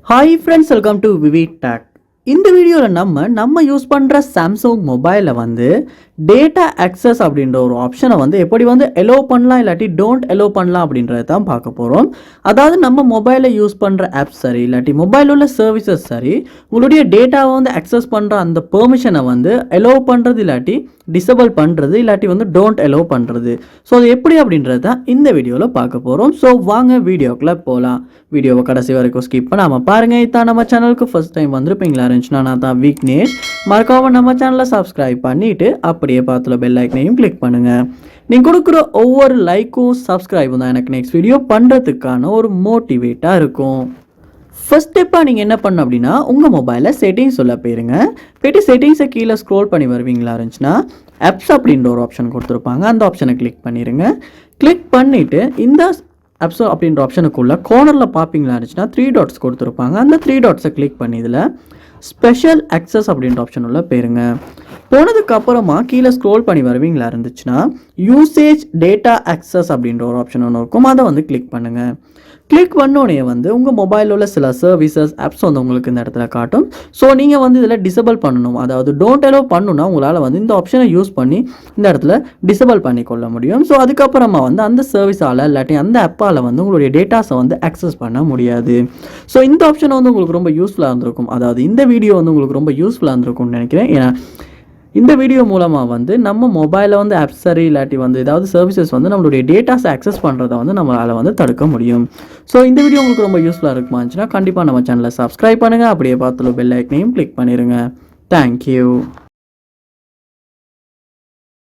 Hi friends, welcome to VividTech. இந்த வீடியோவில் நம்ம யூஸ் பண்ணுற சாம்சங் மொபைலில் டேட்டா அக்சஸ் அப்படின்ற ஒரு ஆப்ஷனை எப்படி எலோ பண்ணலாம் இல்லாட்டி டோன்ட் எலோ பண்ணலாம் அப்படின்றத தான் பார்க்க போகிறோம். அதாவது நம்ம மொபைலில் யூஸ் பண்ணுற ஆப் சரி இல்லாட்டி மொபைல் உள்ள சர்வீசஸ் சரி உங்களுடைய டேட்டாவை அக்சஸ் பண்ணுற அந்த பெர்மிஷனை எலோ பண்ணுறது இல்லாட்டி டிசபிள் பண்ணுறது இல்லாட்டி டோன்ட் எலோ பண்ணுறது. ஸோ அது எப்படி அப்படின்றது தான் இந்த வீடியோவில் பார்க்க போகிறோம். ஸோ வாங்க வீடியோக்குள்ளே போகலாம். வீடியோவை கடைசி வரைக்கும் ஸ்கிப் பண்ணாமல் பாருங்கள். இதான் நம்ம சேனலுக்கு ஃபர்ஸ்ட் டைம் வந்திருப்பீங்களா இருந்துச்சுன்னா நான் தான் விக்னேஷ். மறக்காமல் நம்ம சேனலை சப்ஸ்கிரைப் பண்ணிவிட்டு அப்படியே பார்த்துல பெல் ஐக்கனையும் கிளிக் பண்ணுங்கள். நீங்கள் கொடுக்குற ஒவ்வொரு லைக்கும் சப்ஸ்கிரைபும் தான் எனக்கு நெக்ஸ்ட் வீடியோ பண்ணுறதுக்கான ஒரு மோட்டிவேட்டாக இருக்கும். ஃபர்ஸ்ட் ஸ்டெப்பாக நீங்கள் என்ன பண்ணணும் அப்படின்னா உங்கள் மொபைலில் செட்டிங்ஸ் உள்ள போயிருங்க. போய்ட்டு செட்டிங்ஸை கீழே ஸ்க்ரோல் பண்ணி வருவீங்களா இருந்துச்சுன்னா ஆப்ஸ் அப்படின்ற ஒரு ஆப்ஷன் கொடுத்துருப்பாங்க. அந்த ஆப்ஷனை கிளிக் பண்ணிடுங்க. கிளிக் பண்ணிவிட்டு இந்த ஆப்ஸ் அப்படின்ற ஆப்ஷனுக்குள்ளே கார்னரில் பார்ப்பீங்களா இருந்துச்சுன்னா 3 டாட்ஸ் கொடுத்துருப்பாங்க. அந்த 3 டாட்ஸை கிளிக் பண்ணி இதில் ஸ்பெஷல் அக்சஸ் அப்படின்ற ஆப்ஷன் உள்ள போயிருங்க. போனதுக்கு அப்புறமா கீழே ஸ்க்ரோல் பண்ணி வருவீங்களா இருந்துச்சுன்னா யூசேஜ் டேட்டா அக்சஸ் அப்படின்ற ஒரு ஆப்ஷன் ஒன்று இருக்கும். அதை கிளிக் பண்ணுங்கள். கிளிக் பண்ணோடனே உங்கள் மொபைலில் உள்ள சில சர்வீசஸ் ஆப்ஸ் உங்களுக்கு இந்த இடத்துல காட்டும். ஸோ நீங்கள் இதில் டிசபிள் பண்ணணும். அதாவது டோன்ட் எலோ பண்ணணும்னா உங்களால் இந்த ஆப்ஷனை யூஸ் பண்ணி இந்த இடத்துல டிசபிள் பண்ணிக்கொள்ள முடியும். ஸோ அதுக்கப்புறமா அந்த சர்வீஸால் இல்லாட்டி அந்த ஆப்பால் உங்களுடைய டேட்டாஸை அக்சஸ் பண்ண முடியாது. ஸோ இந்த ஆப்ஷன் உங்களுக்கு ரொம்ப யூஸ்ஃபுல்லாக இருந்திருக்கும். அதாவது இந்த வீடியோ உங்களுக்கு ரொம்ப யூஸ்ஃபுல்லாக இருந்திருக்கும்னு நினைக்கிறேன். ஏன்னா இந்த வீடியோ மூலமாக நம்ம மொபைலில் ஆப் சரி இல்லாட்டி ஏதாவது சர்வீசஸ் நம்மளுடைய டேட்டாஸை அக்சஸ் பண்ணுறதை நம்மளால் தடுக்க முடியும். ஸோ இந்த வீடியோ உங்களுக்கு ரொம்ப யூஸ்ஃபுல்லாக இருக்குமா இருந்துச்சுன்னா கண்டிப்பாக நம்ம சேனலை சப்ஸ்கிரைப் பண்ணுங்கள். அப்படியே பார்த்துள்ள பெல் ஐக்கனையும் கிளிக் பண்ணிடுங்க. தேங்க்யூ.